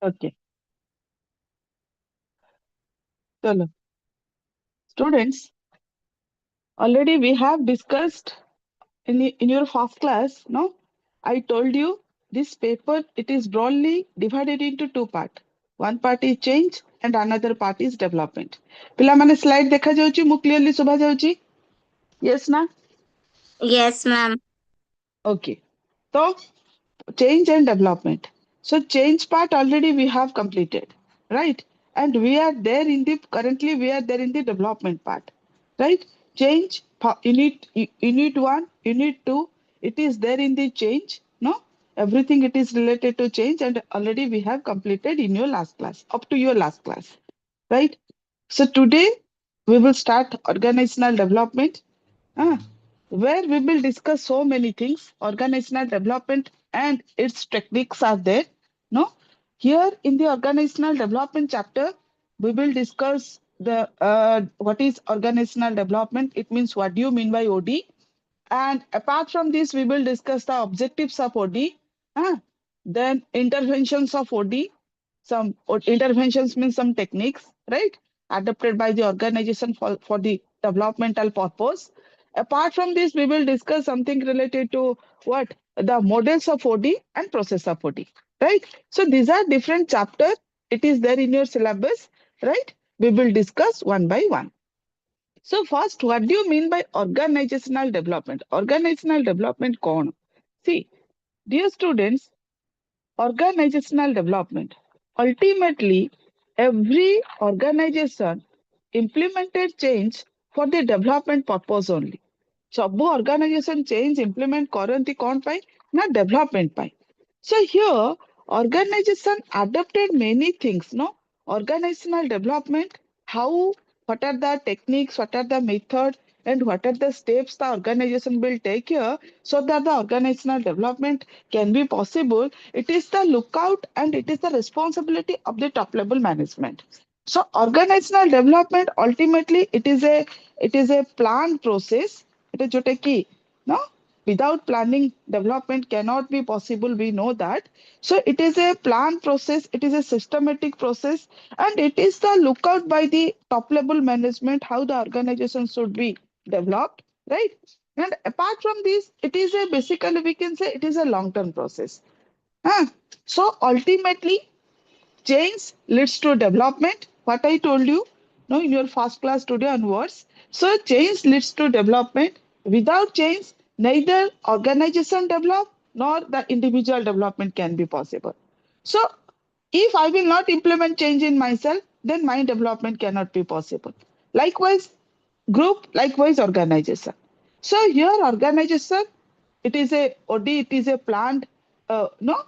Okay. So, students, already we have discussed in your first class, no? I told you this paper, it is broadly divided into two parts. One part is change and another part is development. ପିଲାମାନେ slide ଦେଖାଯାଉଛି ମୁଁ clearly ଶୁଭା ଯାଉଛି? Yes ନା? Yes, ma'am. Okay. So change and development. So change part already we have completed, right? And we are there in the currently we are there in the development part, right? Change unit one, unit two, it is there in the change, no? Everything it is related to change, and already we have completed in your last class, up to your last class, right? So today we will start organizational development. Ah, where we will discuss so many things. Organizational development and its techniques are there. No, here in the organizational development chapter, we will discuss the what is organizational development. It means what do you mean by OD? And apart from this, we will discuss the objectives of OD, then interventions of OD. Some interventions means some techniques, right? Adopted by the organization for the developmental purpose. Apart from this, we will discuss something related to what? The models of OD and process of OD, right? So these are different chapters. It is there in your syllabus, right? We will discuss one by one. So first, what do you mean by organizational development? Organizational development कौन? See, dear students, organizational development. Ultimately, every organization implemented change for the development purpose only. ସବୁ organization change implement କରନ୍ତି କଣ ପାଇଁ? ନା development ପାଇଁ. So here, organization adopted many things, no? Organizational development, how, what are the techniques, what are the method, and what are the steps the organization will take here so that the organizational development can be possible. It is the lookout and it is the responsibility of the top level management. So organizational development ultimately it is a planned process. It is जोटा कि no, without planning development cannot be possible, we know that. So it is a planned process, it is a systematic process, and it is the lookout by the top level management how the organization should be developed, right? And apart from this, it is a basically we can say it is a long term process. Huh? So ultimately change leads to development. What I told you, no, in your first class today onwards. So change leads to development. Without change, neither organization develop nor the individual development can be possible. So if I will not implement change in myself, then my development cannot be possible. Likewise, group, likewise organization. So here organization, it is a OD, it is a planned, no,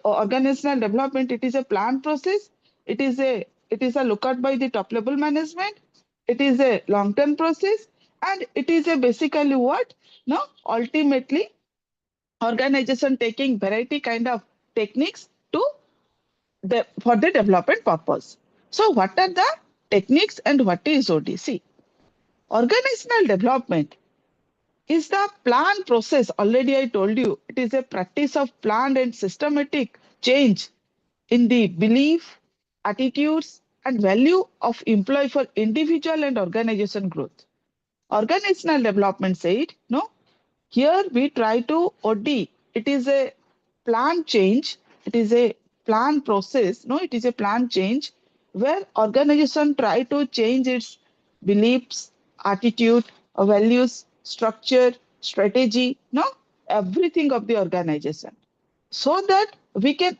organizational development, it is a planned process. It is a lookout by the top level management. It is a long term process, and it is a basically what? No, ultimately organization taking variety kind of techniques to for the development purpose. So what are the techniques and what is ODC? Organizational development is the planned process. Already I told you, it is a practice of planned and systematic change in the belief, attitudes, and value of employee for individual and organization growth. Organizational development said, no, here we try to OD. It is a planned change. It is a planned process. No, it is a planned change where organization try to change its beliefs, attitude, values, structure, strategy, no, everything of the organization so that we can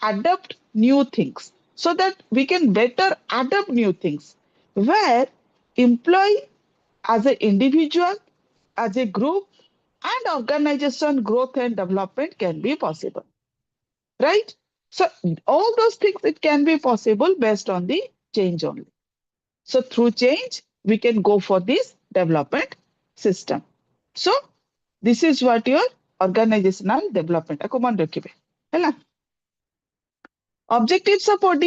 adapt new things, so that we can better adapt new things where employee as an individual, as a group, and organization growth and development can be possible, right? So all those things it can be possible based on the change only. So through change, we can go for this development system. So this is what your organizational development. ako ମନେ ରଖିବେ ହେଲା objectives of OD.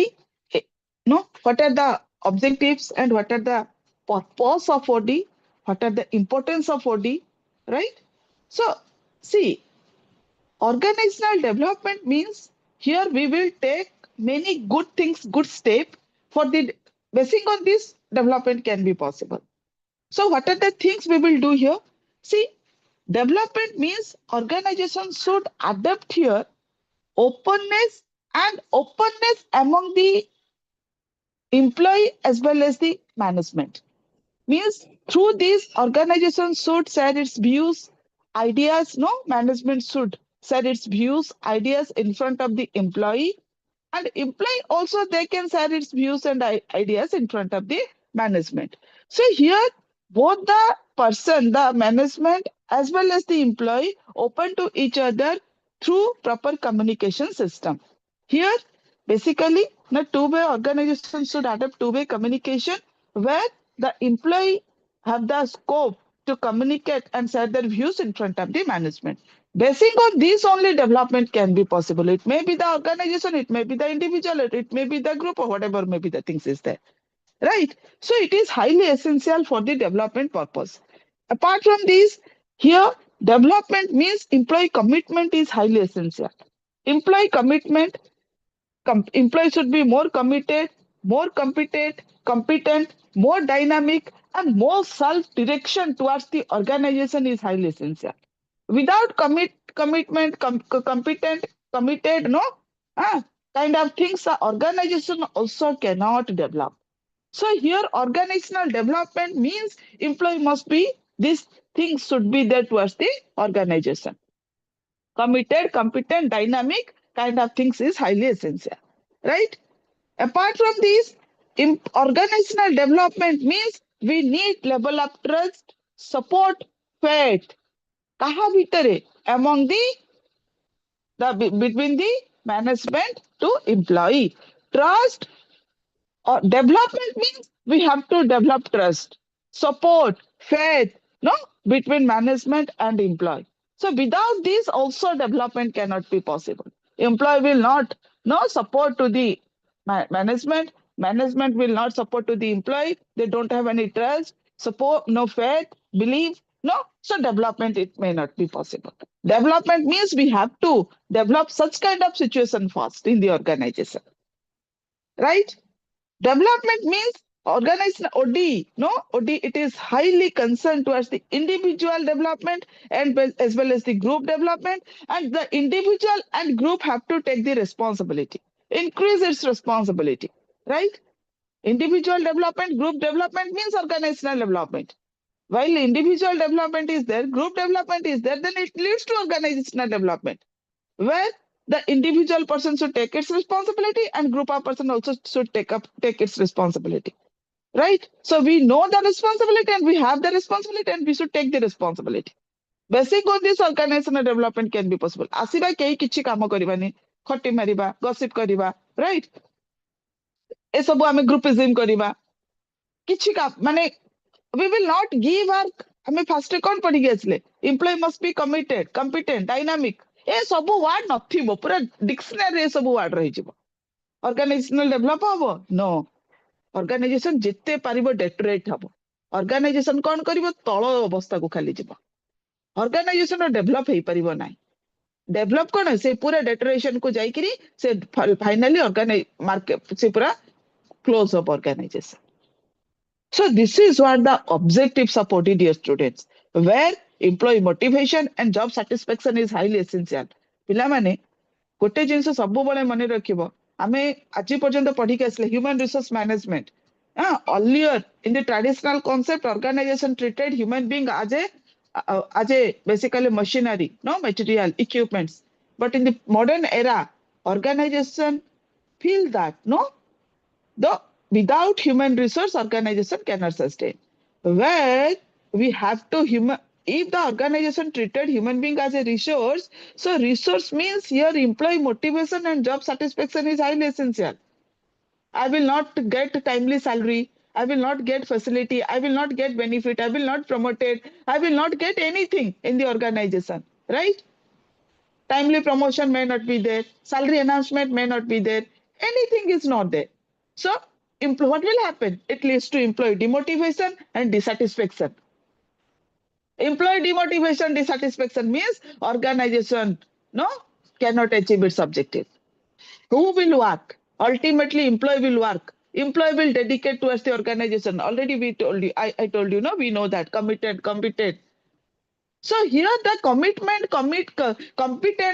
No, what are the objectives and what are the purpose of OD? What are the importance of OD? Right? So, see, organizational development means here we will take many good things, good step for the basing on this development can be possible. So what are the things we will do here? See, development means organization should adapt here openness and openness among the employee as well as the management. Means through this organization should share its views, ideas, no management should share its views, ideas in front of the employee, and employee also they can share its views and ideas in front of the management. So here both the person, the management as well as the employee open to each other through proper communication system. Here basically the two-way organization should adopt two-way communication where the employee have the scope to communicate and share their views in front of the management. Basing on this only development can be possible. It may be the organization, it may be the individual, it may be the group or whatever may be the things is there. Right? So it is highly essential for the development purpose. Apart from this, here development means employee commitment is highly essential. Employee commitment, employee should be more committed, more competent, more dynamic, and more self-direction towards the organization is highly essential. Without commitment, competent, committed, no, kind of things, the organization also cannot develop. So here, organizational development means employee must be, these things should be there towards the organization. Committed, competent, dynamic kind of things is highly essential, right? Apart from this, organizational development means we need level of trust, support, faith. Kaha bhitere? Among the between the management to employee. Trust or development means we have to develop trust, support, faith, no, between management and employee. So without this, also development cannot be possible. Employee will not no support to the management. Management will not support to the employee. They don't have any trust, support, no faith, belief, no. So development it may not be possible. Development means we have to develop such kind of situation first in the organization, right? Development means organized OD, no OD. It is highly concerned towards the individual development and as well as the group development, and the individual and group have to take the responsibility, increase its responsibility, right? Individual development, group development means organizational development. While individual development is there, group development is there, then it leads to organizational development where the individual person should take its responsibility and group of person also should take its responsibility, right? So we know the responsibility and we have the responsibility and we should take the responsibility. Basic on this organizational development can be possible. Asiba kehi kichi kamo karibani, khoti mariba, gossip kariba, right? ए सब आमे groupism करिबा किछि का माने we will not give our हमें fast कौन पढ़ी गए employee must be committed competent dynamic ए सब वर्ड नथिबो पूरा डिक्शनरी ए सब वर्ड रही जिवो ऑर्गेनाइजेशनल डेवलप हबो नो ऑर्गेनाइजेशन जिते पारिबो डेटरेट हबो ऑर्गेनाइजेशन कौन करिवो तळ अवस्था को खाली जिवो ऑर्गेनाइजेशन डेवलप हेई परिबो नाही डेवलप कौन से पूरा डेटरेशन को जाइकरी से फाइनली ऑर्गेनाइज मार्केट से पूरा close up organisation. So this is what the objectives of OT, dear students, where employee motivation and job satisfaction is highly essential. ପିଲାମାନେ ଗୋଟେ ଜିନିଷ ସବୁବେଳେ ମନେ ରଖିବ ଆମେ ଆଜି ପର୍ଯ୍ୟନ୍ତ ପଢିକି ଆସିଲେ human resource management. Earlier in the traditional concept, organization treated human being as a basically machinery, no material equipments. But in the modern era, organization feel that no, the without human resource organization cannot sustain, where we have to if the organization treated human being as a resource, so resource means here employee motivation and job satisfaction is highly essential. I will not get timely salary, I will not get facility, I will not get benefit, I will not promoted, I will not get anything in the organization, right? Timely promotion may not be there, salary enhancement may not be there, anything is not there. So what will happen? It leads to employee demotivation and dissatisfaction. Employee demotivation, dissatisfaction means organization no cannot achieve its objective. Who will work? Ultimately, employee will work. Employee will dedicate towards the organization. Already we told you, I told you, no, we know that. Committed. So here the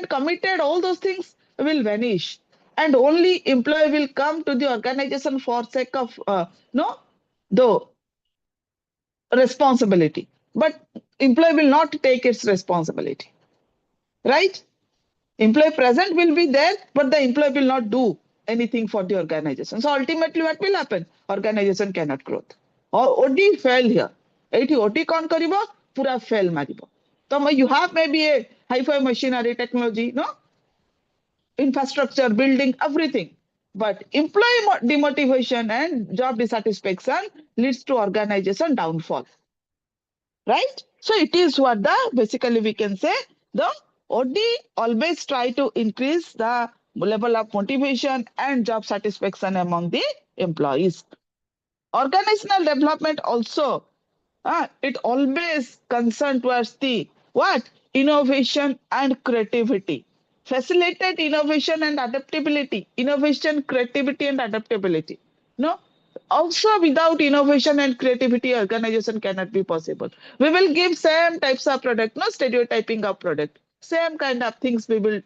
committed, all those things will vanish. And only employee will come to the organization for sake of no the responsibility. But employee will not take its responsibility. Right? Employee present will be there, but the employee will not do anything for the organization. So ultimately, what will happen? Organization cannot grow. Or OD fail here. ଏଇଠି OD କଣ କରିବ? ପୁରା fail ମାରିବ. So you have maybe a hi-fi machinery technology, no? Infrastructure, building, everything. But employee demotivation and job dissatisfaction leads to organization downfall. Right? So it is what the basically we can say the OD always try to increase the level of motivation and job satisfaction among the employees. Organizational development also, it always concern towards the what? Innovation and creativity. Facilitate innovation and adaptability. Innovation, creativity and adaptability. No? Also without innovation and creativity, organization cannot be possible. We will give same types of product, no stereotyping of product. Same kind of things we will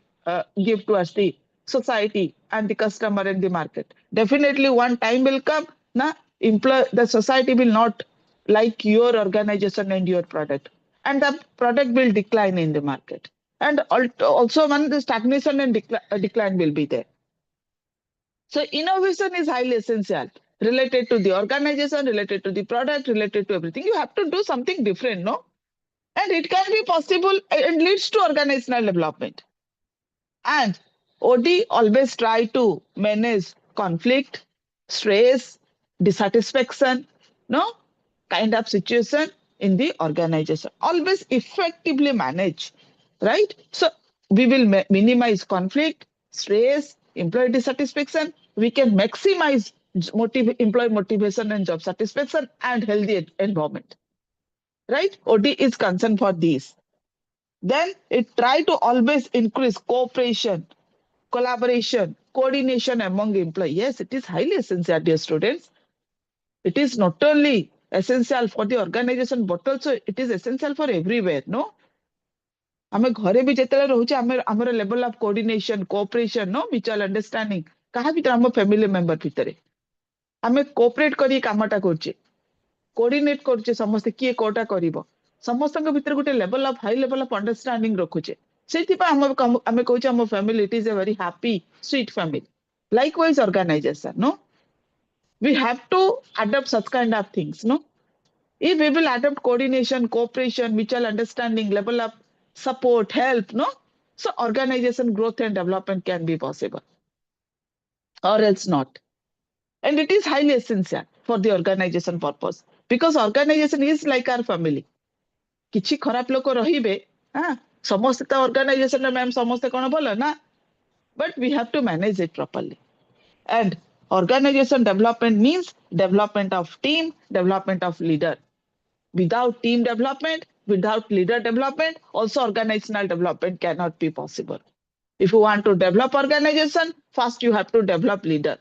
give towards the society and the customer and the market. Definitely one time will come, na, the society will not like your organization and your product, and the product will decline in the market. And also when the stagnation and decline will be there. So innovation is highly essential, related to the organization, related to the product, related to everything. You have to do something different, no? And it can be possible and leads to organizational development. And OD always try to manage conflict, stress, dissatisfaction, no kind of situation in the organization. Always effectively manage, right? So we will minimize conflict, stress, employee dissatisfaction. We can maximize employee motivation and job satisfaction and healthy environment, right? OD is concerned for these. Then it try to always increase cooperation, collaboration, coordination among employees. Yes, it is highly essential, dear students. It is not only essential for the organization, but also it is essential for everywhere, no? ଆମେ ଘରେ ବି ଯେତେବେଳେ ରହୁଛେ ଆମର level of coordination, cooperation, no mutual understanding କାହା ଭିତରେ ଆମ family member ଭିତରେ ଆମେ cooperate କରି କାମଟା କରୁଛେ, coordinate କରୁଛେ, ସମସ୍ତେ କିଏ କୋଉଟା କରିବ, ସମସ୍ତଙ୍କ ଭିତରେ ଗୋଟେ level of high level of understanding ରଖୁଛେ, ସେଇଥିପାଇଁ ଆମେ କହୁଛେ ଆମ family it is a very happy sweet family. Likewise organization, no, we have to adopt such kind of things, no? If we will adopt coordination, cooperation, mutual understanding, level of support, help, no, so organization growth and development can be possible, or else not. And it is highly essential for the organization purpose, because organization is like our family. କିଛି ଖରାପ ଲୋକ ରହିବେ, ସମସ୍ତେ ତ organization ରେ ma'am ସମସ୍ତେ କଣ ଭଲ ନା, but we have to manage it properly. And organization development means development of team, development of leader. Without team development, without leader development, also organizational development cannot be possible. If you want to develop organization, first you have to develop leader.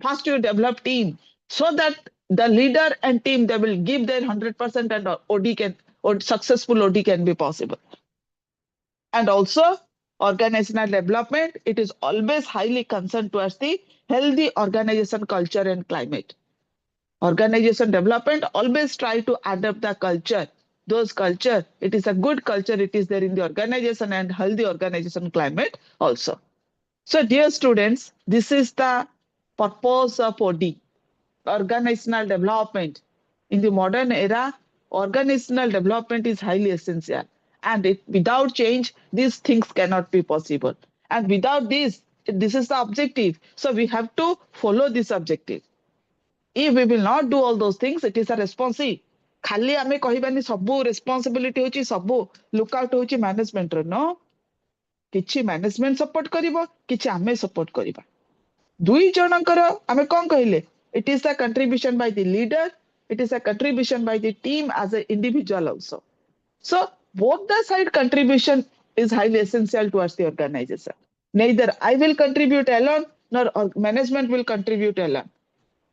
First you develop team, so that the leader and team, they will give their 100% and or successful OD can be possible. And also organizational development, it is always highly concerned towards the healthy organization culture and climate. Organization development always try to adapt the culture. Those culture, it is a good culture, it is there in the organization, and healthy organization climate also. So dear students, this is the purpose of OD, organizational development. In the modern era, organizational development is highly essential. And without change, these things cannot be possible. And without this is the objective. So we have to follow this objective. If we will not do all those things, it is a responsibility. ଖାଲି ଆମେ କହିବାନି ସବୁ responsibility ହଉଛି, ସବୁ look out ହଉଛି ମ୍ୟାନେଜମେଣ୍ଟର, ନ କିଛି management support କରିବ, କିଛି ଆମେ ସପୋର୍ଟ କରିବା, ଦୁଇ ଜଣଙ୍କର ଆମେ କଣ କହିଲେ, it is the contribution by the leader, it is a contribution by the team as an individual also. So both the side contribution is highly essential towards the organization. neither I will contribute alone nor management will contribute alone.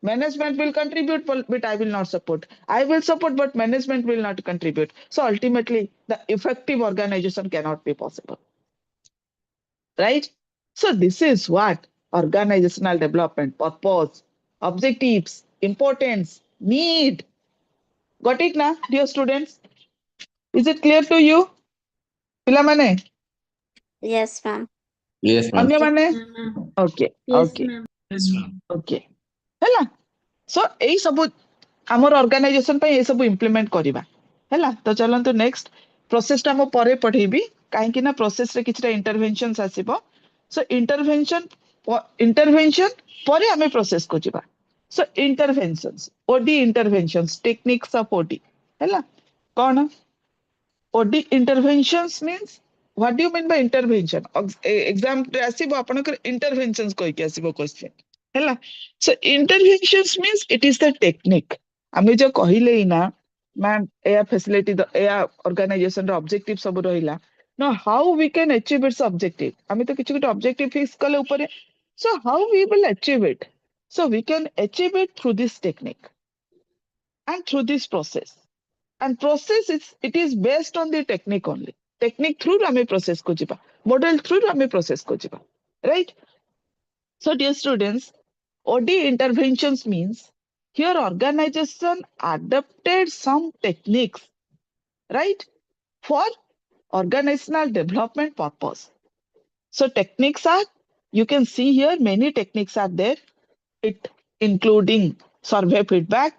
Management will contribute, but I will not support. I will support, but management will not contribute. So ultimately, the effective organization cannot be possible. Right? So this is what organizational development, purpose, objectives, importance, need. Got it now, dear students? Is it clear to you? ପିଲାମାନେ Yes, ma'am. Yes, ma'am. ଅନ୍ୟମାନେ okay Yes, okay ma'am. Yes, ma'am. Okay ହେଲା show ଏଇ ସବୁ ଆମର organisation ପାଇଁ ଏ ସବୁ implement କରିବା ହେଲା ତ ଚାଲନ୍ତୁ ନେକ୍ସଟ ପ୍ରୋସେସଟା ମୁଁ ପରେ ପଢେଇବି କାହିଁକି ନା ପ୍ରୋସେସରେ କିଛିଟା ଇଣ୍ଟରଭେନସନ୍ସ ଆସିବ ସୋ ଇଣ୍ଟରଭେନସନ ପରେ ଆମେ ପ୍ରୋସେସକୁ ଯିବା ସୋ ଇଣ୍ଟରଭେନସନ୍ସ ଓଡି ଇଣ୍ଟରଭେନସନ୍ସ ଟେକ୍ନିକ୍ସ ଅଫ ଓଡି ହେଲା କଣ OD interventions means what do you mean by intervention? Exam ରେ ଆସିବ ଆପଣଙ୍କର interventions କହିକି ଆସିବ question ହେଲା so interventions means it is the technique ଆମେ ଯୋଉ କହିଲେ ନା ମ୍ୟାମ୍ ଏୟା facility ଏୟା organization ର objective ସବୁ ରହିଲା now how we can achieve its objective ଆମେ ତ କିଛି ଗୋଟେ objective fix କଲେ ଉପରେ so how we will achieve it so we can achieve it through this technique and through this process and process it is based on the technique only technique through rame process ko jiba model through rame process ko jiba right so dear students OD interventions means here organization adopted some techniques right for organizational development purpose so techniques are you can see here many techniques are there it including survey feedback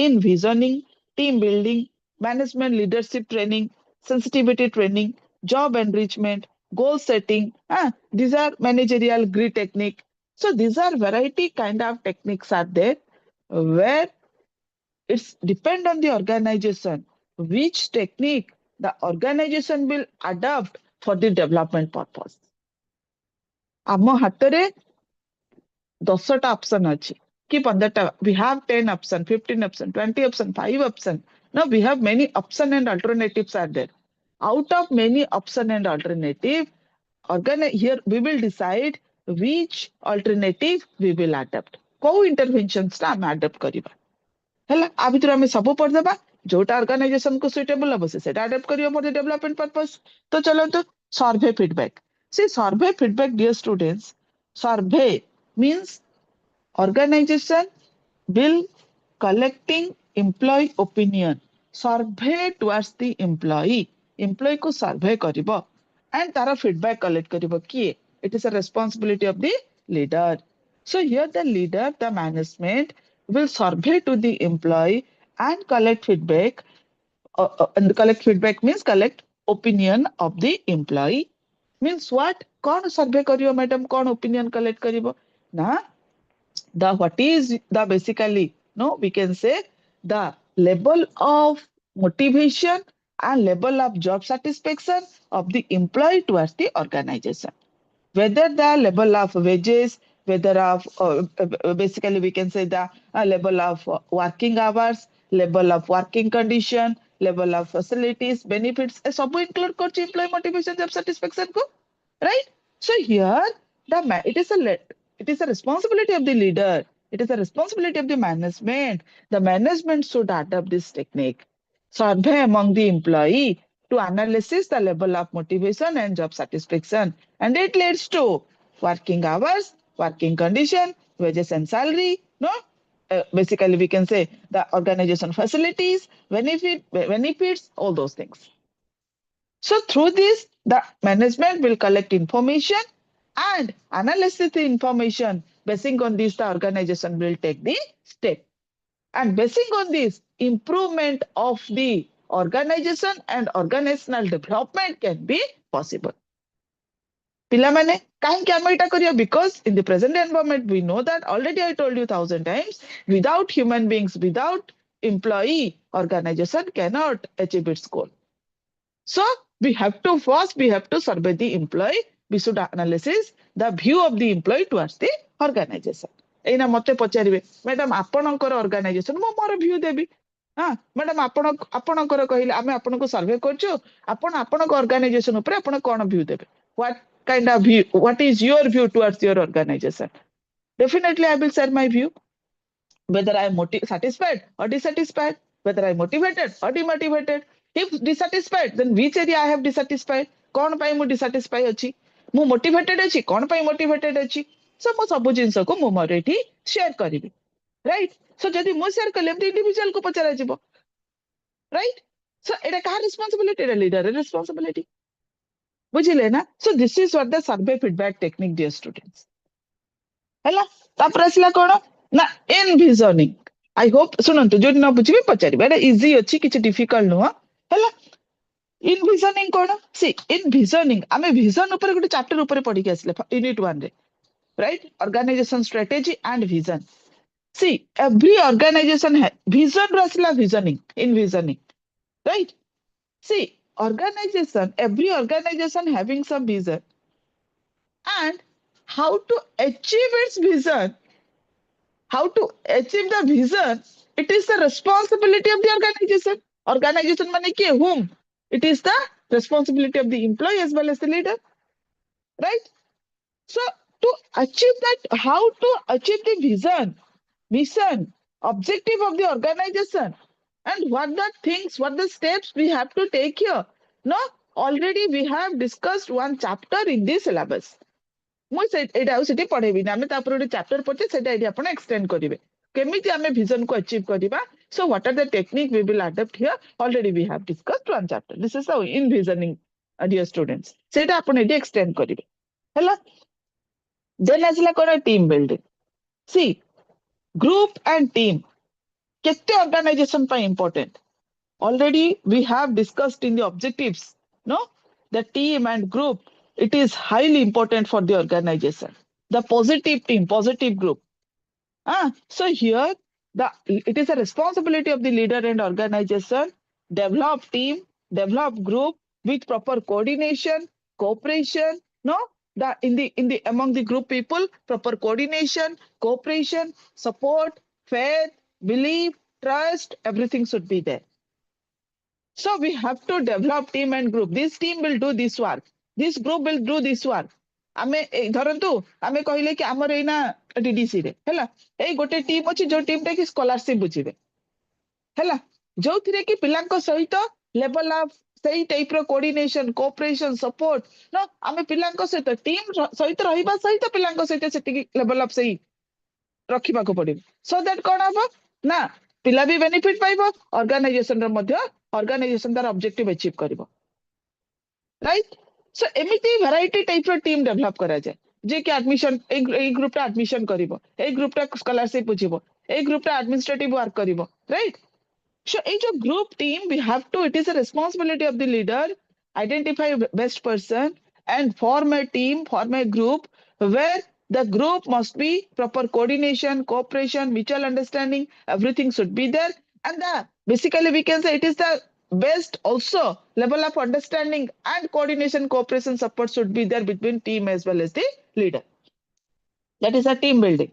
envisioning team building management leadership training, sensitivity training, job enrichment, goal setting. These are managerial grid technique. So these are variety kind of techniques are there where it's depend on the organization which technique the organization will adopt for the development purpose. ଆମ ହାତରେ 10ଟା option ଅଛି କି 15ଟା we have 10 option 15 option 20 option 5 option now we have many option and alternatives are there out of many option and alternative here we will decide which alternative we will adopt କୋଉ interventions ଟା ଆମେ adopt କରିବା ହେଲା ଆ ଭିତରୁ ଆମେ ସବୁ ପଢିଦେବା ଯୋଉଟା organization କୁ suitable ହବ ସେଟା adopt କରିବ for the development purpose ତ ଚଲନ୍ତୁ survey feedback see survey feedback dear students survey means organization will collecting employee opinion survey towards the employee को survey karibo and tara feedback collect karibo kiye it is a responsibility of the leader so here the leader the management will survey to the employee and collect feedback and collect feedback means collect opinion of the employee means what kon survey karibo madam kon opinion collect karibo na the what is the basically no we can say the level of motivation and level of job satisfaction of the employee towards the organization whether the level of wages whether of basically we can say the level of working hours level of working condition level of facilities benefits सब include करछि employee motivation job satisfaction को right so here it is a responsibility of the leader it is a responsibility of the management should adopt this technique survey among the employee to analyze the level of motivation and job satisfaction and it leads to working hours working condition wages and salary no basically we can say the organization facilities benefits all those things so through this, the management will collect information and analyze the information. Basing on this, the organization will take the step. And basing on this, improvement of the organization and organizational development can be possible. Pilamane, kahinki ame eta kariya? Because in the present environment, we know that already I told you 1,000 times, without human beings, without employee, organization cannot achieve its goal. So we have to survey the employee. We should analyze the view of the employee towards the organization. ଏଇନା ମତେ ପଚାରିବେ madam ଆପଣଙ୍କର organization ମୁଁ ମୋର view ଦେବି madam ଆପଣଙ୍କର କହିଲେ ଆମେ ଆପଣଙ୍କୁ survey କରୁଛୁ ଆପଣ ଆପଣଙ୍କ organization ଉପରେ ଆପଣ କଣ view ଦେବେ what kind of view, what is your view towards your organization? Definitely, I will share my view. Whether I am satisfied or dissatisfied, whether I am motivated or demotivated. If dissatisfied, then which area I have dissatisfied? कौन पाई मु dissatisfied अछि? मु motivated अछि, कौन पाई motivated अछि? So मु सब जिंस को मु मोर एठी शेयर करिवि, राइट? सो जदि मु शेयर कले इंडिविजुअल को पचरा जिवो, राइट? सो एटा कहा रिस्पांसिबिलिटी? एटा लीडर रिस्पांसिबिलिटी, बुझिले ना? So this is what the survey feedback technique, dear students, हैला? तापर आसला कोन ना एनविजनिंग. आई होप सुनंतु जो न बुझिबे पचारिबे, एटा इजी अछि, किछ डिफिकल्ट नुह, हैला? इनविजनिंग कोन? सी इनविजनिंग आमे विजन ऊपर गुटे चैप्टर ऊपर पढि के आसले यूनिट 1 रे, right? Organisation strategy and vision. See, every organization has vision rasla visioning, envisioning, right? See, every organization having some vision, and how to achieve its vision, how to achieve the vision, it is the responsibility of the organization. Organization mane ki whom? It is the responsibility of the employee as well as the leader, right? So to achieve that, how to achieve the vision, mission, objective of the organization, and what the things, what the steps we have to take here. No, already we have discussed one chapter in this syllabus. ମୁଁ ଏଇଟା ଆଉ ସେଠି ପଢେଇବିନି, ଆମେ ତାପରେ ଗୋଟେ chapter ପଢିଛେ, ସେଟା ଏଠି ଆପଣ ଏକ୍ସଟେଣ୍ଡ କରିବେ କେମିତି ଆମେ ଭିଜନ କୁ ଆଚିଭ କରିବା. So what are the technique we will adopt here? Already we have discussed one chapter. This is how envisioning, dear students, ସେଟା ଆପଣ ଏଠି ଏକ୍ସଟେଣ୍ଡ କରିବେ, ହେଲା? Then ଆସିଲା କଣ? Team building. See, group and team କେତେ organization ପାଇଁ important? Already we have discussed in the objectives, no? The team and group, it is highly important for the organization. The positive team, positive group. So here, it is a responsibility of the leader and organization, develop team, develop group with proper coordination, cooperation, no? In the among the group people, proper coordination, cooperation, support, faith, belief, trust, everything should be there. So we have to develop team and group. This team will do this work. This group will do this work. ଆମେ ଧରନ୍ତୁ ଆମେ କହିଲେ କି ଆମର ଏଇନା DDC ରେ ହେଲା, ଏଇ ଗୋଟେ ଟିମ୍ ଅଛି ଯୋଉ ଟିମ୍ ଟା କି ସ୍କଲାରସିପ ବୁଝିବେ, ହେଲା? ଯୋଉଥିରେ କି ପିଲାଙ୍କ ସହିତ ଲେଭେଲ ଅଫ ସେଇ ଟାଇପ ର କୋଅର୍ଡିନେସନ, କୋଅପରେସନ, ସପୋର୍ଟ, ନା ଆମେ ପିଲାଙ୍କ ସହିତ ଟିମ୍ ସହିତ ରହିବା ସହିତ ପିଲାଙ୍କ ସହିତ ସେତିକି ଲେଭେଲ ଅଫ ସେଇ ରଖିବାକୁ ପଡିବ. ସୋ ଦ୍ୟାଟ କଣ ହବ ନା ପିଲା ବି ବେନିଫିଟ ପାଇବ, ଅର୍ଗାନାଇଜେସନ ର ମଧ୍ୟ ଅର୍ଗାନାଇଜେସନ ତାର ଅବଜେକ୍ଟିଭ ଆଚିଭ କରିବ, ରାଇଟ? सो एमिति वैरायटी टाइप रो टीम डेवलप करा जाए, जे कि एडमिशन ए ग्रुप टा एडमिशन करिवो, ए ग्रुप टा स्कॉलरशिप बुझिवो, ए ग्रुप टा एडमिनिस्ट्रेटिव वर्क करिवो, राइट? सो ए जो group team we have to, it is a responsibility of the leader, identify best person and form a team, form a group where the group must be proper coordination, cooperation, mutual understanding, everything should be there. And basically we can say it is the best also level of understanding and coordination, cooperation, support should be there between team as well as the leader. That is a team building.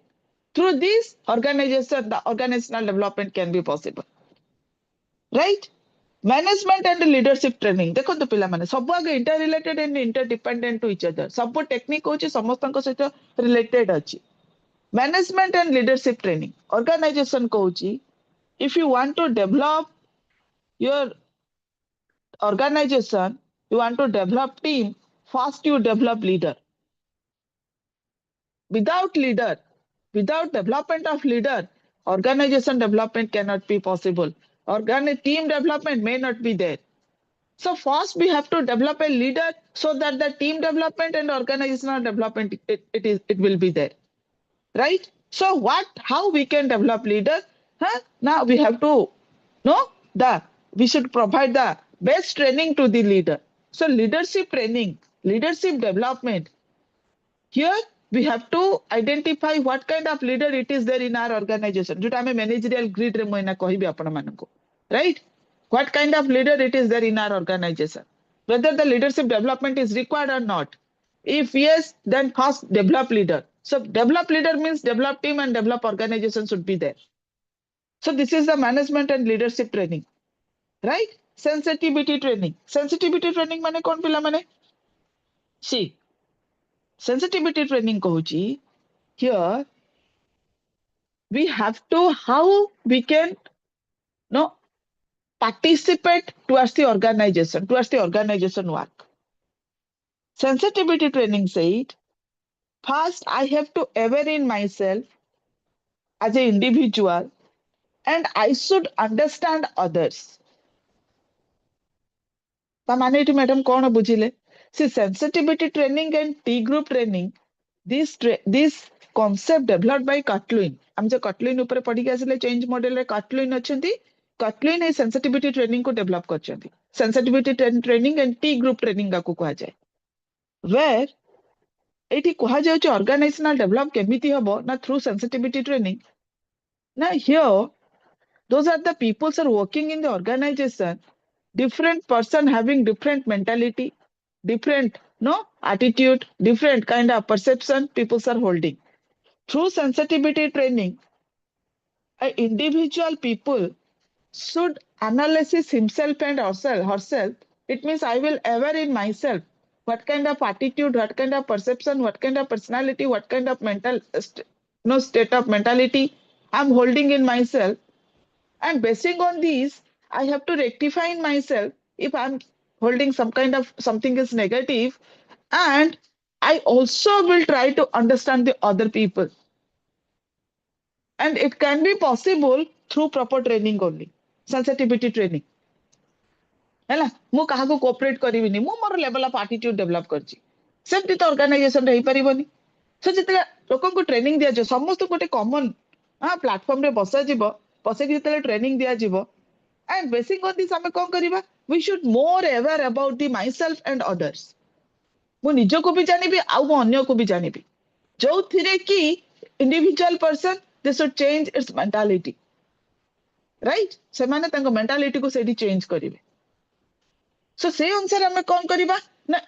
Through this organization, the organizational development can be possible, right? Management and leadership training. देखो पिला माने सब आगे interrelated and interdependent to each other. सब technique होची समस्तन को सहित related अछि. Management and leadership training. Organization Kochi, if you want to develop your organization, you want to develop team, first you develop leader. Without leader, without development of leader, organization development cannot be possible. Team development may not be there. So first we have to develop a leader so that the team development and organizational development, it will be there, right? So how we can develop leader? Now we have to know we should provide the best training to the leader. So leadership training, leadership development. Here we have to identify what kind of leader it is there in our organization. जोटा हमें managerial grid रे Moina कहिबे आपण मानको, right? What kind of leader it is there in our organization? Whether the leadership development is required or not. If yes, then first develop leader. So develop leader means develop team and develop organization should be there. So this is the management and leadership training, right? Sensitivity training. Sensitivity training माने कौन पिला माने? See, sensitivity training kohuchi here we have to how we can no participate towards the organization work. Sensitivity training said first I have to aware in myself as an individual and I should understand others. ତା ମାନେ ଏଠି madam କଣ ବୁଝିଲେ ସେ sensitivity training and T group training this concept developed by Katlin हम जो Katlin ऊपर पढ़िके आसिले change model रे Katlin अछंती Katlin ए sensitivity training को develop करछंती sensitivity training and T group training को कहा जाए where एठी कहा जाउछ organizational develop केमिति हबो ना through sensitivity training ना here those are the people are working in the organization different person having different mentality different no attitude different kind of perception people are holding through sensitivity training a individual people should analyze himself and herself it means I will aware in myself what kind of attitude what kind of perception what kind of personality what kind of mental no state of mentality I'm holding in myself and basing on these, I have to rectify in myself if I'm holding some kind of something is negative. And I also will try to understand the other people. And it can be possible through proper training only, sensitivity training. ହେଲା ମୁଁ କାହାକୁ କୋଅପରେଟ କରିବିନି ମୁଁ ମୋର level of attitude develop କରିଛି ସେମିତି ତ organisation ହେଇପାରିବନି ସେ ଯେତେବେଳେ ଲୋକଙ୍କୁ ଟ୍ରେନିଂ ଦିଆଯିବ ସମସ୍ତଙ୍କୁ ଗୋଟେ କମନ ପ୍ଲାଟଫର୍ମରେ ବସାଯିବ ବସେଇକି ଯେତେବେଳେ ଟ୍ରେନିଂ ଦିଆଯିବ and basing on this ଆମେ କଣ କରିବା we should more aware about the myself and others ମୁଁ ନିଜକୁ ବି ଜାଣିବି ଆଉ ମୁଁ ଅନ୍ୟକୁ ବି ଜାଣିବି ଯୋଉଥିରେ କି individual person they should change its mentality right ସେମାନେ ତାଙ୍କ mentality କୁ ସେଠି change କରିବେ so ସେଇ ଅନୁସାରେ ଆମେ କଣ କରିବା ନା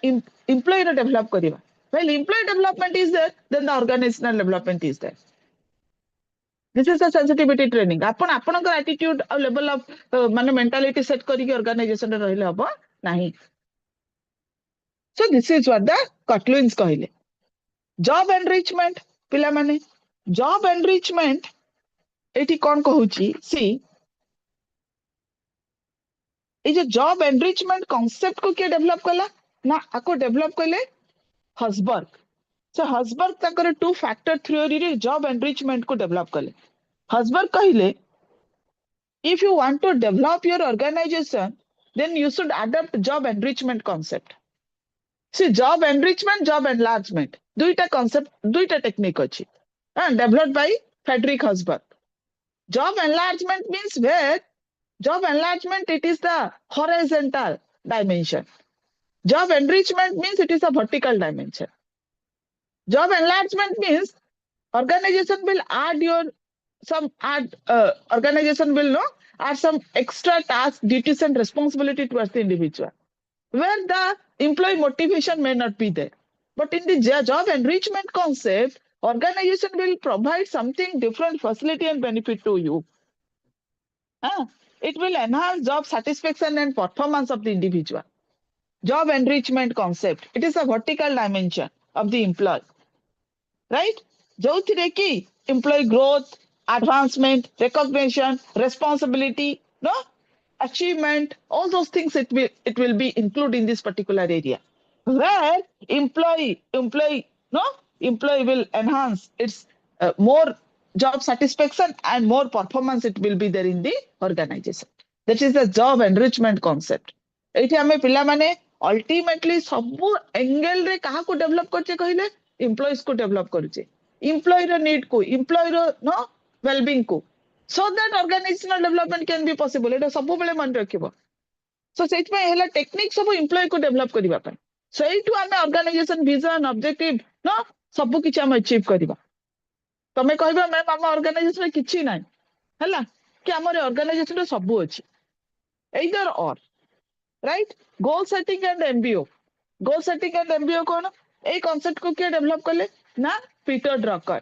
employee ର develop କରିବା well employee development is there then the organizational development is there this is a sensitivity training ଆପଣ ଆପଣଙ୍କ attitude ଆଉ level of ମାନେ mentality set କରିକି organization ରେ ରହିଲେ ହବ ନାହିଁ so this is what the Katlins କହିଲେ job enrichment ପିଲାମାନେ job enrichment ଏଠି କଣ କହୁଛି see ये जो जॉब एनरिचमेंट कॉन्सेप्ट को किए डेवलप कला ना आको डेवलप कले हसबर्ग सो हसबर्ग तकर टू फैक्टर थ्योरी रे जॉब एनरिचमेंट को डेवलप कले हसबर्ग कहिले if you want to develop your organisation then you should adopt job enrichment concept see job enrichment job enlargement दुईटा कॉन्सेप्ट दुईटा टेक्निक अछि developed by Frederick Herzberg job enlargement means where job enlargement it is the horizontal dimension job enrichment means it is a vertical dimension job enlargement means organization will add organization will no add some extra tasks duties and responsibility towards the individual where the employee motivation may not be there but in the job enrichment concept organization will provide something different facility and benefit to you it will enhance job satisfaction and performance of the individual. Job enrichment concept. It is a vertical dimension of the employee. Right? जोथिरे की employee growth, advancement, recognition, responsibility, no? Achievement, all those things it will be included in this particular area. Where employee will enhance its more job satisfaction and more performance it will be there in the organization that is the job enrichment concept एठी हमें पिला माने ultimately सब angle रे कहा को develop करचे कहिले एम्प्लॉइज को डेवलप करचे एम्प्लॉय रो नीड को एम्प्लॉय रो नो वेलबीइंग को so that organizational development can be possible एटा सब बेले मन रखिबो so सेट में हेला टेक्निक सब एम्प्लॉय को डेवलप करिबा पय सेइटु हमें ऑर्गेनाइजेशन विजन ऑब्जेक्टिव नो सब किछ हम अचीव करिबा तमे कहबा मैम हम ऑर्गेनाइजेशन किछि नै हला कि हमर ऑर्गेनाइजेशन रे सब अछि either or right goal setting and MBO cone A concept को के डेवलप करले ना पीटर ड्रकर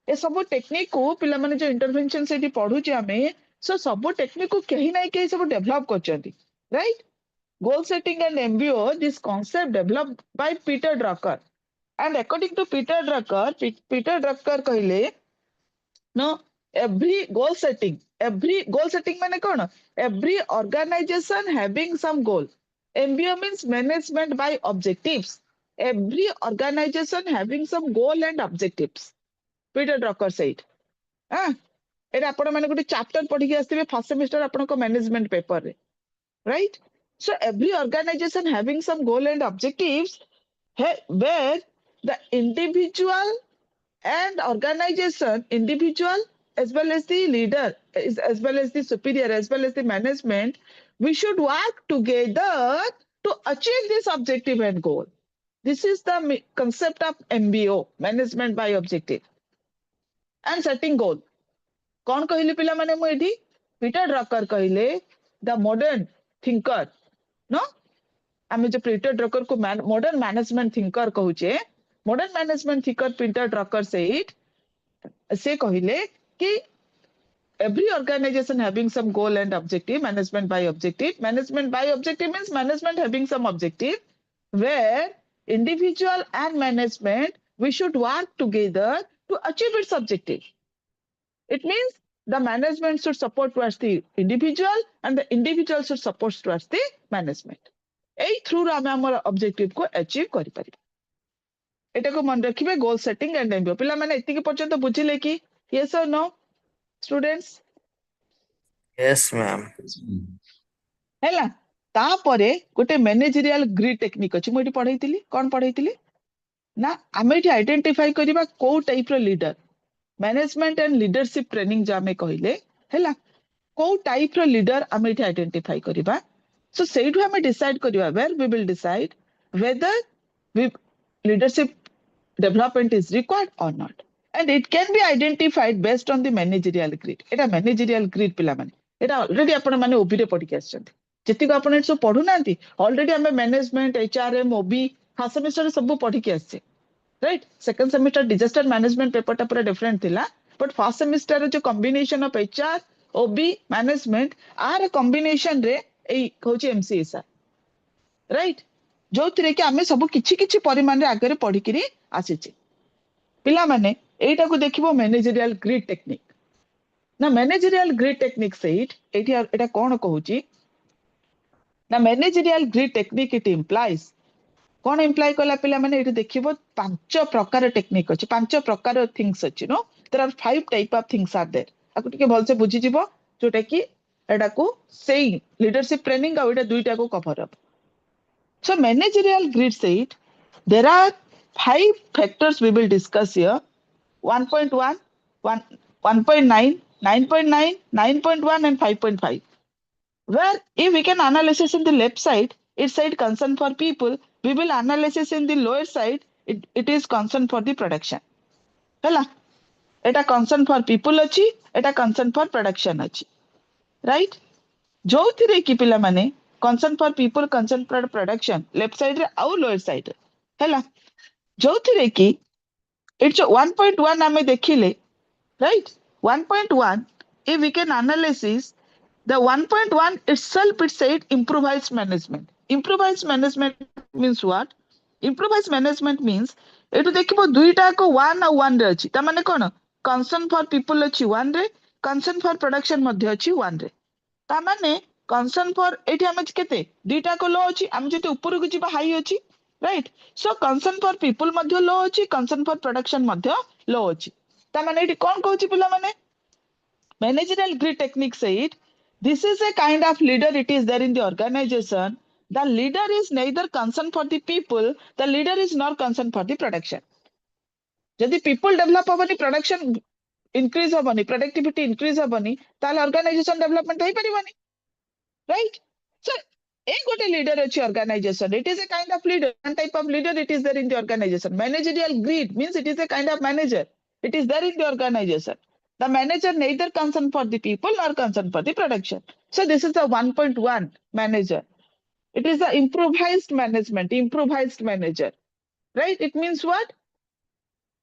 ए सब टेक्निक को पिला माने जो इंटरवेंशन सेठी पढु छी हमें सो सब टेक्निक को कहीं नै कहीं सब डेवलप करचंती right goal setting and MBO this concept developed by Peter Drucker And according to Peter Drucker कहले no, every goal setting माने कौन? Every organization having some goal. MBO means management by objectives. Every organization having some goal and objectives. Peter Drucker said. हाँ, एटा आपण माने गोटे chapter पढ़ी के आस्थिबे first semester आपनको management paper रे, right? So every organization having some goal and objectives where the individual and organization, individual as well as the leader, as well as the superior, as well as the management, we should work together to achieve this objective and goal. This is the concept of MBO, management by objective, and setting goal. कौन कहले पिला माने मु एठी? Peter Drucker कहले the modern thinker, no आमे जो Peter Drucker को मॉडर्न मैनेजमेंट थिंकर कहूचे, modern management thinker Peter Drucker से कहले कि every organization having some goal and objective, management by objective means management having some objective where individual and management we should work together to achieve its objective. It means the management should support towards the individual and the individual should support towards the management. এই through रे हमर objective को achieve करि परिबे. एटा को मन रखिबे goal setting and MBO. पिला माने एति के पर्यंत बुझिले कि yes or no students? Yes, ma'am. हैला तापरे गोटे मैनेजरियल ग्रिड टेक्निक अछि मोइटी पढैतिली कोन पढैतिली ना आमे एठी आइडेंटिफाई करिबा को टाइप रो leader management and leadership training जो आमे कहिले हैला को टाइप रो लीडर आमे एठी आइडेंटिफाई करिबा सो सेइठु आमे डिसाइड करिबा where we will decide whether leadership development is required or not, and it can be identified based on the managerial grid. Etah managerial grid पिला माने एटा ऑलरेडी आपण माने ओबी रे पढी के आछथि जेतिक आपण एसो पढु नांती ऑलरेडी हमें management HRM OB first semester सब पढी के आछे, right? Second semester disaster management paper टा पूरा डिफरेंट थिला, बट फर्स्ट सेमेस्टर जो combination of HR OB management आर कॉम्बिनेशन रे ए होची एमसीएसआर, राइट? जो थिरे कि हमें सब किछि किछि परिमाण रे आगे रे पढी किरी आसीचे पिला माने एटा को देखिबो मैनेजरियल ग्रिड टेक्निक ना मैनेजरियल ग्रिड टेक्निक सेट एठी एटा कोन कहूची ना managerial grid technique it implies cone imply कला पिला माने एठी देखिबो पांच प्रकार टेक्निक अछि, पांच प्रकार थिंग्स अछि, no there are 5 type of things are there. आकु टिके भलसे बुझि जिवो जोटा कि एटा को सेई लीडरशिप ट्रेनिंग आ एटा दुईटा को cover up. So managerial grid said there are 5 factors we will discuss here: 1.1, 1.9, 9.9, 9.1 and 5.5. Where if we can analysis in the left side, it said concern for people, we will analysis in the lower side, it is concern for the production. Hela eta concern for people अछि, eta concern for production अछि, right? जो थिरे कि पिला माने concern for people, concern for production, left side रे आउ lower side रे हैला जो थिरे कि इट्स 1.1 हमें देखिले, right? 1.1 if we can analysis the 1.1 itself, it said improvised management. Improvised management means what? Improvised management means एटु देखिबो दुईटा को 1 और 1 रे अछि, त माने कोन concern for people अछि 1 रे, concern for production मध्ये अछि 1 रे. ता माने concern for एठी हम केते दुईटा को लो अछि, हम जते ऊपर को जिबा हाई अछि, right? So concern for people मध्ये लो अछि, concern for production मध्ये लो अछि. ता माने एठी कोन कहउछि पिला माने managerial grid technique said this is a kind of leader, it is there in the organization. The leader is neither concerned for the people, the leader is not concerned for the production. जदि people develop हबनी, production increase हबनी, productivity increase हबनी, ताले organization development होई परिबनी, right? So a good leader अछि organization, it is a kind of leader, one type of leader it is there in the organization. Managerial grid means it is a kind of manager, it is there in the organization. The manager neither concerned for the people nor concerned for the production. So this is the 1.1 manager. It is the improvised management, improvised manager, right? It means what?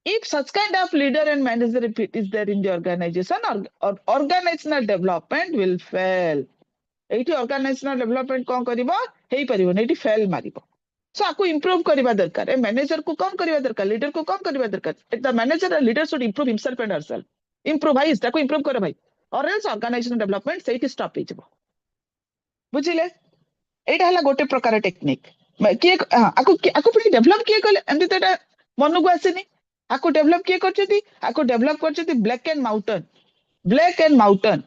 If such kind of leader and manager is there in the organization, or organizational development will fail. एठी organizational development कोन करिवो हेई परिवो एठी fail मारिवो, सो आपको improve करवा दरकार. A manager को कौन करवा दरकार, leader को कौन करवा दरकार. द मैनेजर और leader should improve himself and herself. Improvise ताको इंप्रूव करो भाई, और एल्स ऑर्गेनाइजेशन डेवलपमेंट सेठी स्टॉप हो. बुझिले, एटा हला गोटे प्रकार टेक्निक. किए आको आको पुनी डेवलप किए कले एमती तो एटा मन को आसेनी. आको डेवलप किए करछथि, आको डेवलप करछथि Blake and Mouton. Blake and Mouton,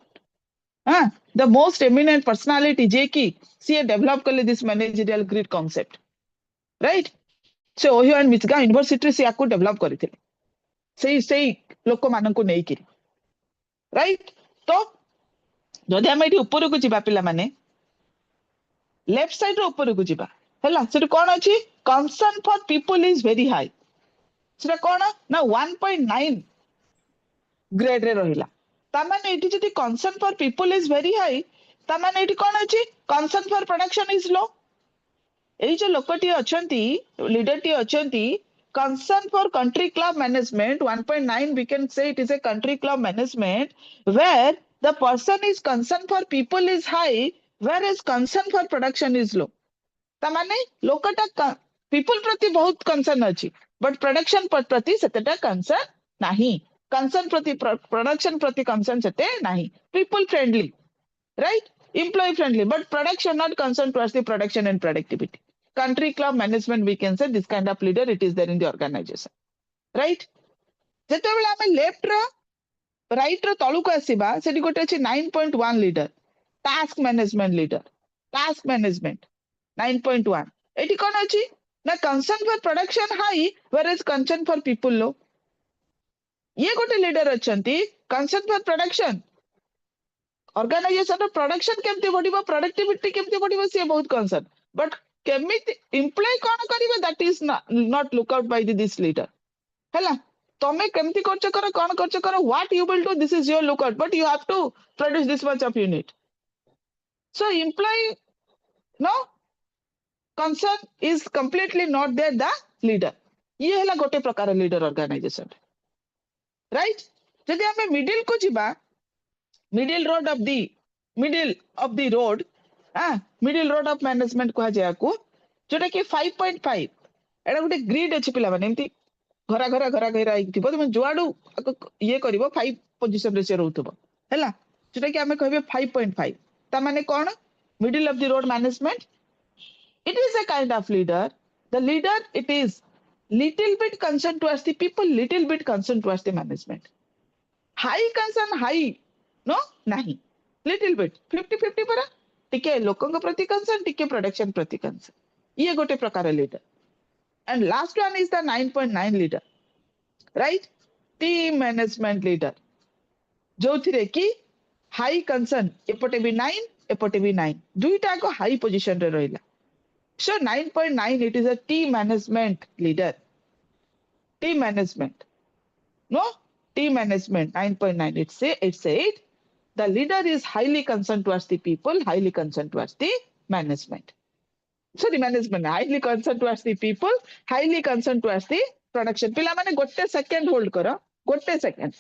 हाँ, द मोस्ट एमिनेंट पर्सनालिटी जे की सी डेवलप कले this managerial grid concept, right. से ओहियो एंड मिचिगान यूनिवर्सिटी से आको डेवलप करथिले, सेई लोक मानन को नै कि, राइट. तो जदि हम एठी ऊपर को जिबा पिला माने, लेफ्ट साइड रो ऊपर को जिबा हला, सेठी कोन अछि, concern for people is very high. सेटा कोन ना 1.9 ग्रेड रे रहिला. ता माने एठी जदि concern for people is very high, ता माने एठी कोन अछि, concern for production is low. এই যে ଲୋକଟି ଅଛନ୍ତି, ଲିଡରଟି ଅଛନ୍ତି, concern for country club management 1.9, we can say it is a country club management where the person is concern for people is high, whereas concern for production is low. ତା ମାନେ ଲୋକଟା people ପ୍ରତି ବହୁତ concern ଅଛି, but production ପ୍ରତି ସେତେଟା concern ନାହିଁ. concern ପ୍ରତି production ପ୍ରତି concern ସେତେ ନାହିଁ. people friendly, right? Employee friendly, but production not concerned towards the production and productivity. Country club management, we can say this kind of leader it is there in the organization, right? ଯେତେବେଳେ ଆମେ left ର right ର ତଳକୁ ଆସିବା, ସେଠି ଗୋଟେ ଅଛି 9.1 leader, task management leader, task management 9.1. ଏଠି କଣ ଅଛି ନା concern for production high, whereas concern for people low. ଇଏ ଗୋଟେ leader ଅଛନ୍ତି concern for production, organisation production केमती बढ़िबो, प्रोडक्टिविटी केमती बढ़िबो, से बहुत कंसर्न. बट केमिति एम्प्लॉय कोन करिवे, that is not look out by this leader. हैला, तमे केमती करछ करो, कोन करछ करो, what you will do, this is your look out, but you have to produce this much of unit. So employee no concern is completely not there the leader. ये हैला गोटे प्रकार लीडर ऑर्गेनाइजेशन, राइट. जदि हमें middle को जिबा, middle road of the road, middle road of management कहा जाय को, जोटा कि 5.5 एटा गोटे ग्रिड अछि पिला माने एमती घरा घरा घरा घरा थिबो, तुम जोआडू ये करिवो 5 पोजीशन रे से रहउथबो, हैला, जोटा कि हमें कहबे 5.5. ता माने कोन, middle of the road management, it is a kind of leader. The leader, it is little bit concerned towards the people, little bit concerned towards the management. High concern, high no nahi, little bit 50-50 परा, टिके लोकंग प्रति concern, टिके production प्रति concern. ये गोटे प्रकार leader. And last one is the 9.9 leader, right? Team management leader, जो थिरे कि high concern, एपटे भी 9, एपटे भी 9, दुईटा को high position रे रहिला. So 9.9, it is a team management leader. Team management, no, team management 9.9, it said the leader is highly concerned towards the people, highly concerned towards the management. Sorry, management, highly concerned towards the people, highly concerned towards the production. पिला माने गोटे second hold करो, गोटे second.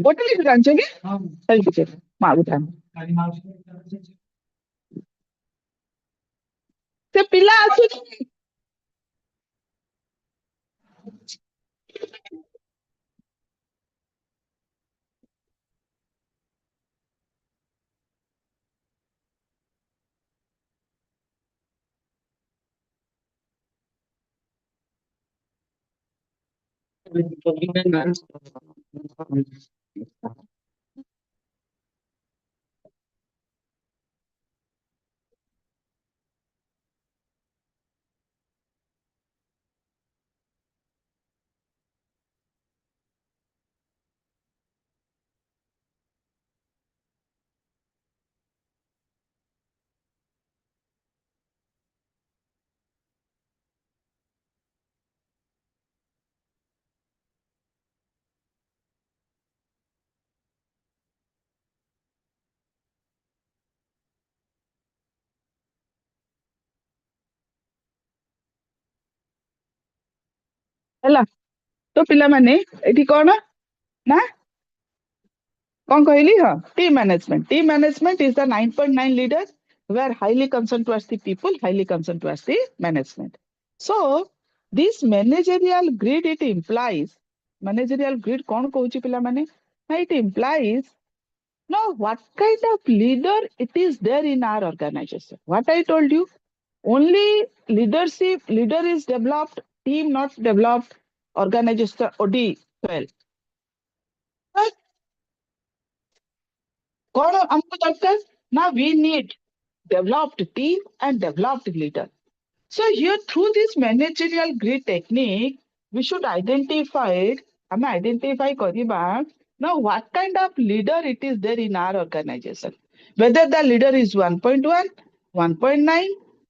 गोटे litre जानछे कि health check मागु थान से पिला आसु ହେଲା तो पिला माने एठी कोन ना कौन कहली हाँ team management is the 9.9 leaders who are highly concerned towards the people, highly concerned towards the management. So this managerial grid it implies managerial grid कौन कहूची पिला माने it implies now what kind of leader it is there in our organization. What I told you, only leader is developed, team not developed, organization OD well. But कौन हमको दरकार now we need developed team and developed leader. So here through this managerial grid technique, we should identify kariba now what kind of leader it is there in our organization. Whether the leader is 1.1, 1.9,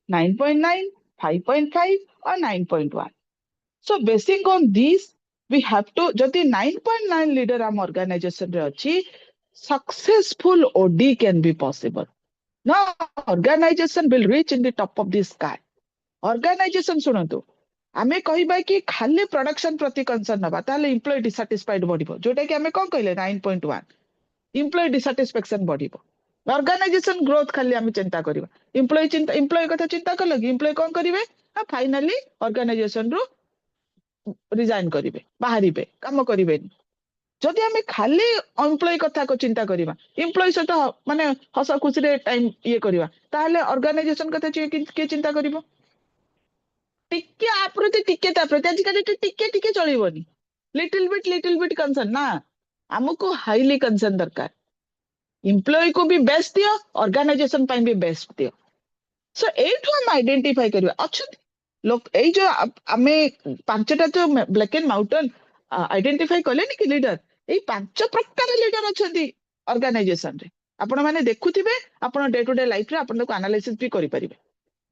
9.9, 5.5 or 9.1. So basing on this, we have to jodi 9.9 leader am organization re achi, successful OD can be possible. Now organization will reach in the top of the sky. Organization सुनंतु आमे कहिबा कि खाली production प्रति concern नबा ताले employ डिसैटिस्फाइड बढ़िबो जोटा कि आमे कोन कहले 9.1 एम्प्लॉय डिसैटिस्फैक्शन बढ़िबो ऑर्गेनाइजेशन ग्रोथ खाली आमे चिंता करबा एम्प्लॉय कथा चिंता करल कि एम्प्लॉय कोन करिवे फाइनली ऑर्गेनाइजेशन रो रिजाइन करिवे बाहरिबे काम करिवे जदि आमे खाली एम्प्लॉय कथा को चिंता करबा एम्प्लॉय सहित माने हस खुशी रे टाइम ये करबा ताले ऑर्गेनाइजेशन कथा के चिंता करबो टिके आ प्रति टिके ता प्रति आज काली टिके टिके चलिबोनी लिटिल बिट कंसर्न ना हमको हाईली कंसर्न दरकार एम्प्लॉय को भी बेस्ट दियो ऑर्गेनाइजेशन ପାଇଁ भी बेस्ट दियो सो एठो हम आइडेंटिफाई करबा अच्छा लोक ए जो आमे पांचटा जो ब्लैक एंड माउंटेन आइडेंटिफाई करले नि कि लीडर ए पांच प्रकार लीडर अछंती ऑर्गेनाइजेशन रे आपण माने देखुथिबे आपण डे टू डे लाइफ रे आपण को एनालिसिस भी करि परिबे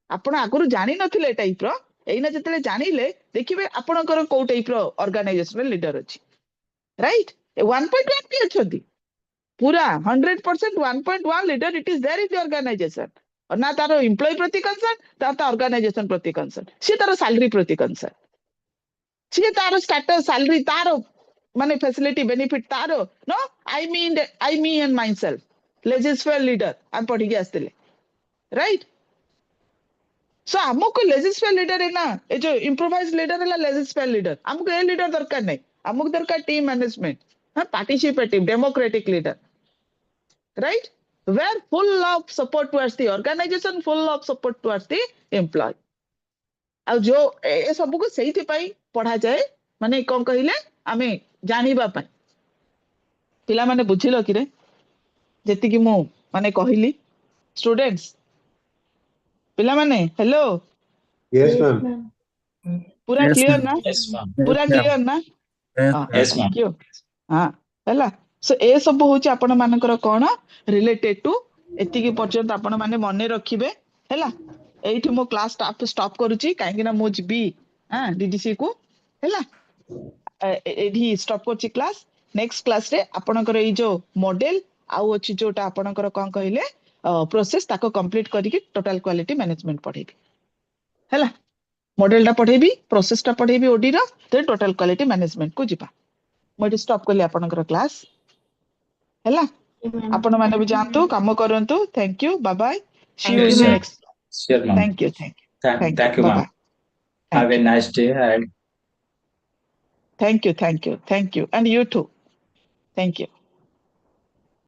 आपण आगुरु जानि नथिले टाइप रो एइना जतले जानिले देखिबे आपणकर को टाइप रो ऑर्गेनाइजेशनल लीडर अछि राइट 1.1 भी अछंती पूरा 100% 1.1 leader it is there in the organisation और ना तारो एम्प्लॉय प्रति कंसर्न ता ऑर्गेनाइजेशन प्रति कंसर्न सी तारो सैलरी प्रति कंसर्न सी तारो स्टेटस सैलरी तारो माने फैसिलिटी बेनिफिट तारो no I me and myself laissez-faire leader हम पढ़ी के आस्तिले राइट सो हमको लेजिस्फेयर लीडर है ना ये जो इम्प्रोवाइज लीडर है लेजिस्फेयर लीडर हमको ये लीडर दरकार नहीं हमको दरकार टीम मैनेजमेंट हाँ participative democratic leader right where full of support towards the organisation full of support towards the employee आ जो ए सब को सेहिति पई पढ़ा जाए माने कोन कहिले आमे जानिबा पई पिला माने बुझिलो कि रे जेति कि मु माने कहिली स्टूडेंट्स पिला माने हेलो Yes, ma'am. पूरा Yes, क्लियर ma'am. ना Yes, ma'am. पूरा Yes, क्लियर ना Yes, हाँ Yes, ma'am. थैंक यू हाँ हैला सो ए सब होची आपण मानकर कोन रिलेटेड टू एति की पर्यंत आपण माने मने रखिबे हैला एठी मो क्लास स्टॉप करूची काहे ना मो जिबी हां डीडीसी को हैला एठी स्टॉप करची क्लास नेक्स्ट क्लास रे आपणकर ए जो मॉडल आउ अछि जोटा आपणकर कोन कहिले प्रोसेस ताको कंप्लीट करिके टोटल क्वालिटी मैनेजमेंट पढेबी हैला मॉडल टा पढेबी प्रोसेस टा पढेबी ओडी रो ते टोटल क्वालिटी मैनेजमेंट को जिबा मोटी स्टॉप करली आपनकर क्लास हैला आपण माने भी जानतो काम करंतु thank you bye bye see you Yes, in the sir. Next Sure, ma'am. Thank you Thank you, bye ma'am. Bye Have a nice day ahead. Thank you and you too thank you